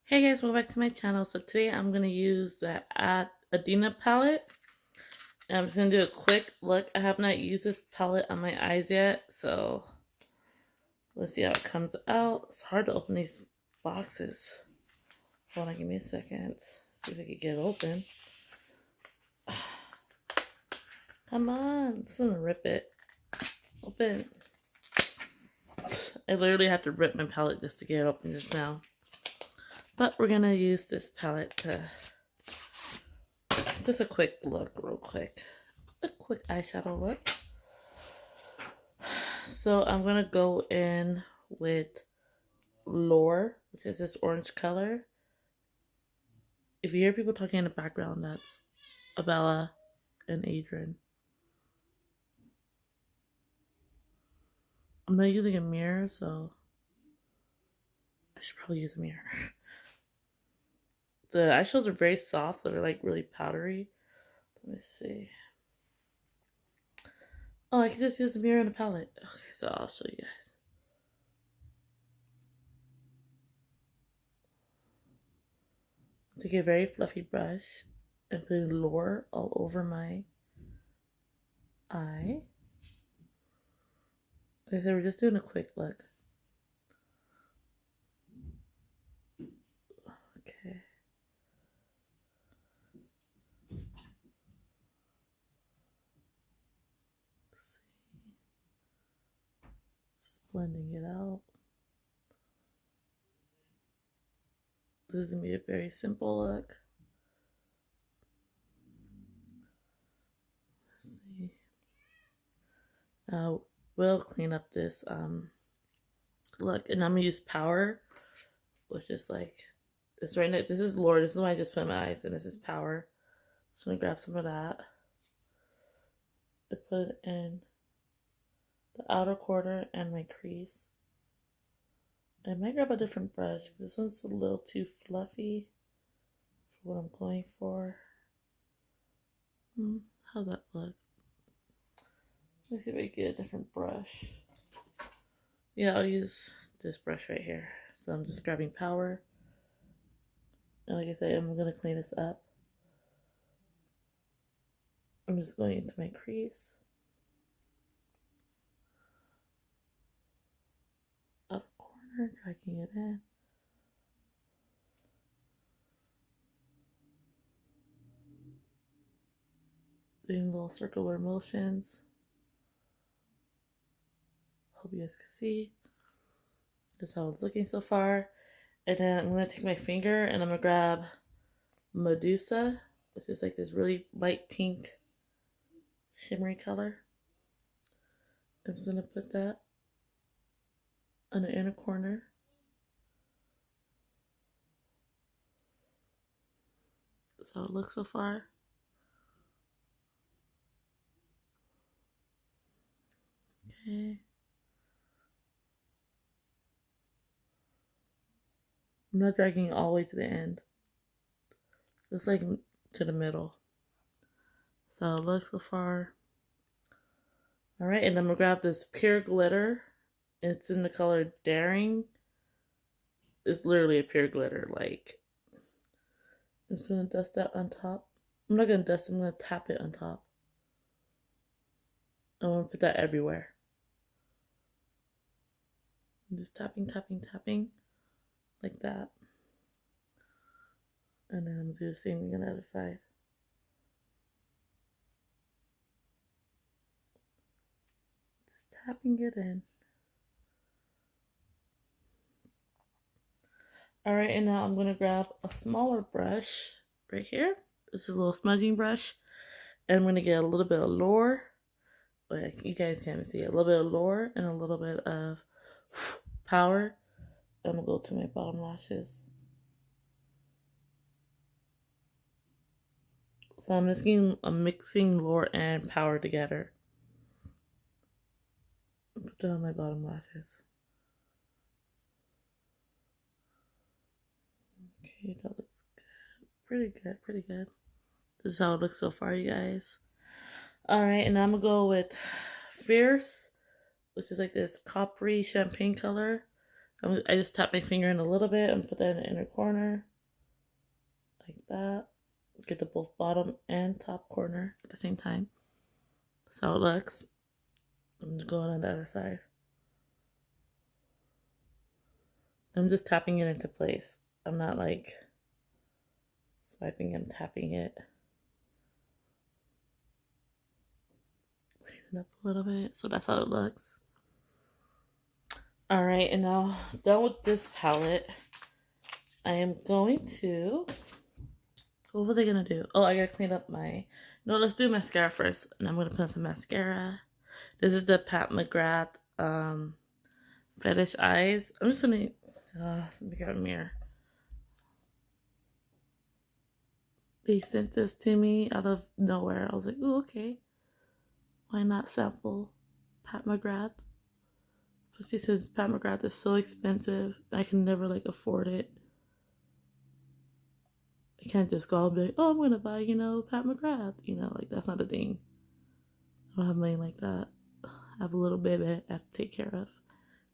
Hey guys, welcome back to my channel. So today I'm going to use the Athena palette. And I'm just going to do a quick look. I have not used this palette on my eyes yet, so let's see how it comes out. It's hard to open these boxes. Hold on, give me a second. See if I can get it open. Come on, I'm just going to rip it. Open. I literally have to rip my palette just to get it open just now. But we're going to use this palette to just a quick look, real quick. A quick eyeshadow look. So I'm going to go in with Lore, which is this orange color. If you hear people talking in the background, that's Abella and Adrian. I'm not using a mirror, so I should probably use a mirror. The eyeshadows are very soft, so they're like really powdery. Let me see. Oh, I can just use a mirror and a palette. Okay, so I'll show you guys. Take a very fluffy brush and put Lore all over my eye. Okay, so we're just doing a quick look. Okay. Let's see. Just blending it out. This is going to be a very simple look. Let's see. We'll clean up this look, and I'm going to use Power, which is like this right now. This is Lore. This is why I just put my eyes, and this is Power. Just going to grab some of that. I put it in the outer corner and my crease. I might grab a different brush because this one's a little too fluffy for what I'm going for. How'd that look? Let's see if I can get a different brush. Yeah, I'll use this brush right here. So I'm just grabbing Power. And like I said, I'm going to clean this up. I'm just going into my crease. Outer corner, dragging it in. Doing little circular motions. Hope you guys can see. That's how it's looking so far. And then I'm going to take my finger and I'm going to grab Medusa, which is like this really light pink shimmery color. I'm just going to put that on the inner corner. That's how it looks so far. Okay. I'm not dragging it all the way to the end. Just like to the middle. That's how it looks so far. Alright, and I'm going to grab this pure glitter. It's in the color Daring. It's literally a pure glitter. Like, I'm just going to dust that on top. I'm not going to dust, I'm going to tap it on top. I'm going to put that everywhere. I'm just tapping, tapping, tapping. Like that. And then I'm going to do the same thing on the other side. Just tapping it in. Alright, and now I'm going to grab a smaller brush right here. This is a little smudging brush. And I'm going to get a little bit of Lore. But you guys can't see it. A little bit of Lore and a little bit of Power. I'm going to go to my bottom lashes. So I'm mixing Lore and Power together. Put that on my bottom lashes. Okay, that looks good. Pretty good, pretty good. This is how it looks so far, you guys. Alright, and I'm going to go with Fierce, which is like this coppery champagne color. I just tap my finger in a little bit and put that in the inner corner. Like that. Get the both bottom and top corner at the same time. That's how it looks. I'm just going on the other side. I'm just tapping it into place. I'm not like swiping, I'm tapping it. Clean it up a little bit. So that's how it looks. Alright, and now done with this palette, I am going to... What was I gonna do? Oh, I gotta clean up my... No, let's do mascara first. And I'm gonna put some mascara. This is the McGrath Fetish Eyes. I'm just gonna... let me grab a mirror. They sent this to me out of nowhere. I was like, oh, okay. Why not sample Pat McGrath? Especially since Pat McGrath is so expensive. I can never like afford it. I can't just go and be like, oh, I'm gonna buy, Pat McGrath. Like that's not a thing. I don't have money like that. I have a little baby I have to take care of.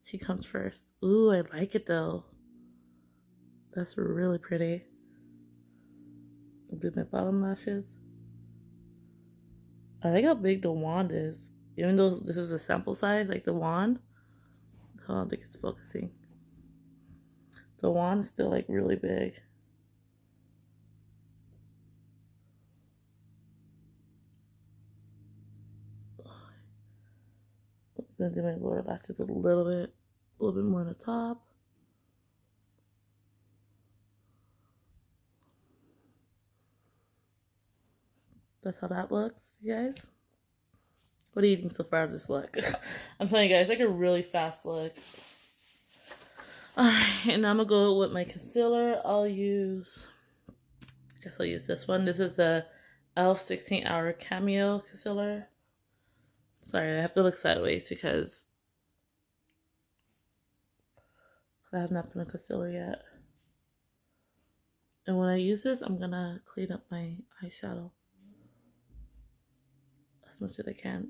She comes first. Ooh, I like it though. That's really pretty. I'll do my bottom lashes. I like how big the wand is. Even though this is a sample size, like the wand. Oh, I don't think it's focusing. The wand is still like really big. I'm gonna do my lower lashes a little bit more on the top. That's how that looks, you guys. What do you think so far of this look? I'm telling you guys, like a really fast look. Alright, and now I'm gonna go with my concealer. I guess I'll use this one. This is the E.l.f. 16 Hour Camo Concealer. Sorry, I have to look sideways because I have not put on concealer yet. And when I use this, I'm gonna clean up my eyeshadow as much as I can.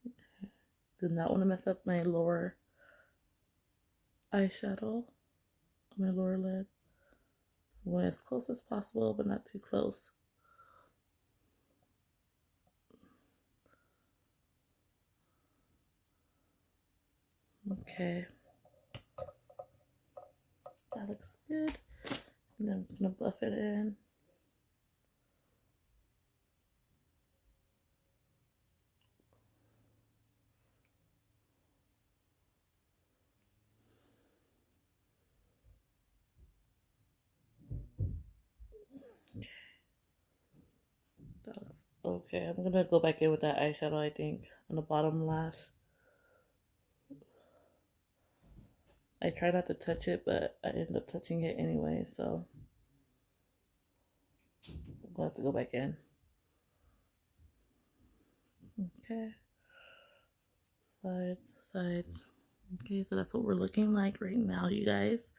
Okay. Do not want to mess up my lower eyeshadow on my lower lid. I'm going as close as possible, but not too close. Okay. That looks good. And then I'm just gonna buff it in. Okay. That looks okay. I'm gonna go back in with that eyeshadow, I think, on the bottom lash. I try not to touch it, but I end up touching it anyway, so we'll have to go back in. Okay. Sides. Okay, so that's what we're looking like right now, you guys.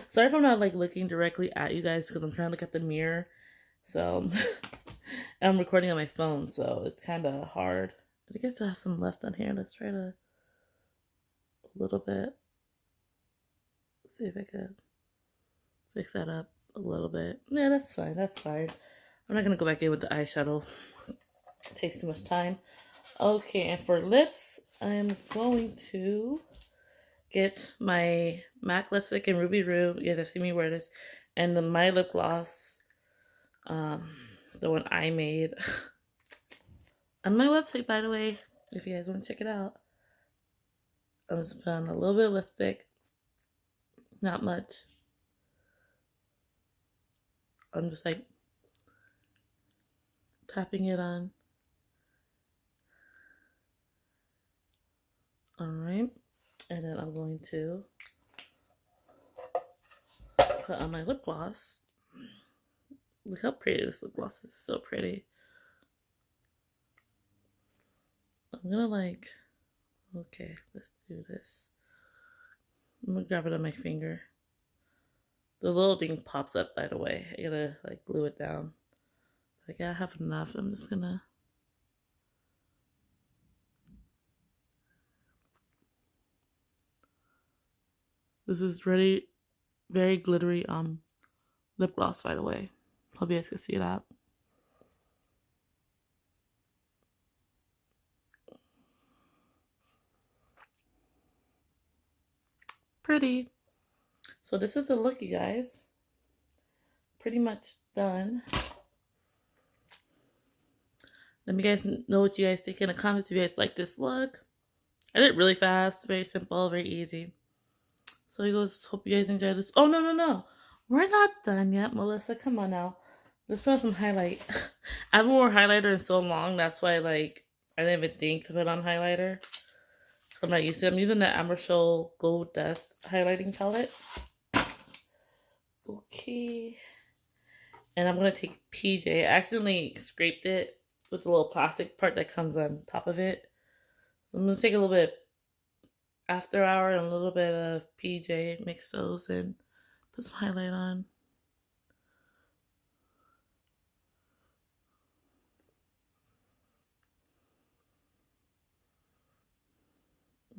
Sorry if I'm not like looking directly at you guys because I'm trying to look at the mirror. So I'm recording on my phone, so it's kind of hard. But I guess I have some left on here. Let's try to a little bit. See if I could fix that up a little bit. Yeah, that's fine. That's fine. I'm not gonna go back in with the eyeshadow. It takes too much time. Okay, and for lips, I'm going to get my MAC lipstick in Ruby Roo. You guys have seen me wear this. And the My Lip Gloss, the one I made. On my website, by the way, if you guys want to check it out. I'm just putting on a little bit of lipstick. Not much. I'm just like tapping it on. Alright. And then I'm going to put on my lip gloss. Look how pretty this lip gloss is. So pretty. I'm gonna like... Okay, let's do this. I'm gonna grab it on my finger. The little thing pops up, by the way. I gotta like glue it down. I gotta have enough. I'm just gonna This is really very glittery lip gloss, by the way. Hope you guys can see that. Pretty. So this is the look, you guys. Pretty much done. Let me guys know what you guys think in the comments if you guys like this look. I did it really fast, very simple, very easy. So you guys, hope you guys enjoyed this. Oh, no. We're not done yet, Melissa. Come on now. Let's put on some highlight. I haven't worn highlighter in so long. That's why, like, I didn't even think to put on highlighter. I'm not used to it. I'm using the M.A.C Gold Dust highlighting palette. Okay. And I'm going to take PJ. I accidentally scraped it with the little plastic part that comes on top of it. I'm going to take a little bit After Hour and a little bit of PJ, mix those and put some highlight on.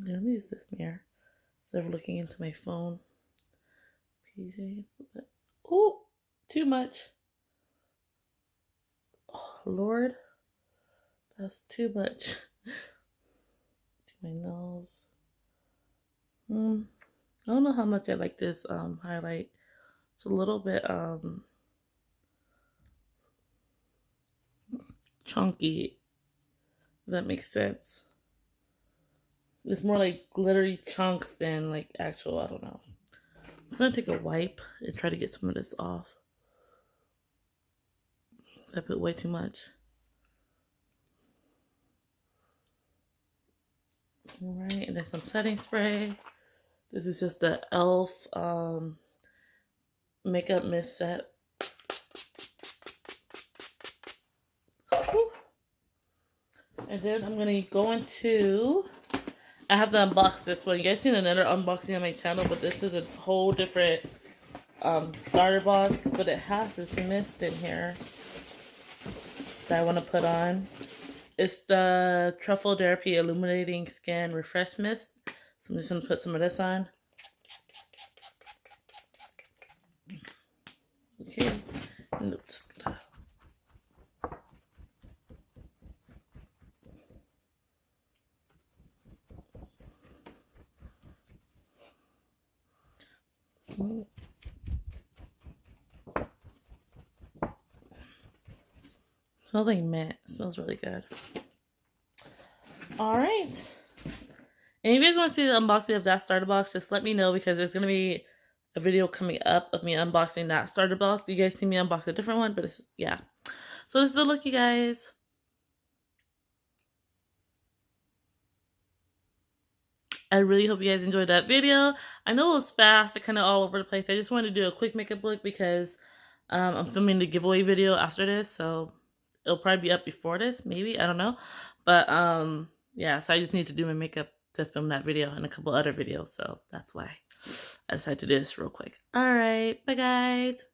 Yeah, let me use this mirror instead of looking into my phone. PJ, oh, too much. Oh, Lord, that's too much. My nose. I don't know how much I like this highlight. It's a little bit chunky, if that makes sense. It's more like glittery chunks than like actual, I don't know. I'm gonna take a wipe and try to get some of this off. I put way too much. Alright, and then some setting spray. This is just the E.l.f. Makeup Mist set. And then I'm gonna go into, I have to unbox this one. You guys seen another unboxing on my channel, but this is a whole different starter box. But it has this mist in here that I want to put on. It's the Truffle Therapy Illuminating Skin Refresh Mist. So I'm just gonna put some of this on. Okay. Nope, just gonna... Smells like mint. It smells really good. Alright. And if you guys want to see the unboxing of that starter box, just let me know because there's going to be a video coming up of me unboxing that starter box. You guys see me unbox a different one, but it's, yeah. So this is a look, you guys. I really hope you guys enjoyed that video. I know it was fast, kind of all over the place. I just wanted to do a quick makeup look because I'm filming the giveaway video after this, so it'll probably be up before this, maybe, I don't know. But yeah, so I just need to do my makeup to film that video and a couple other videos, so that's why I decided to do this real quick. All right, bye guys.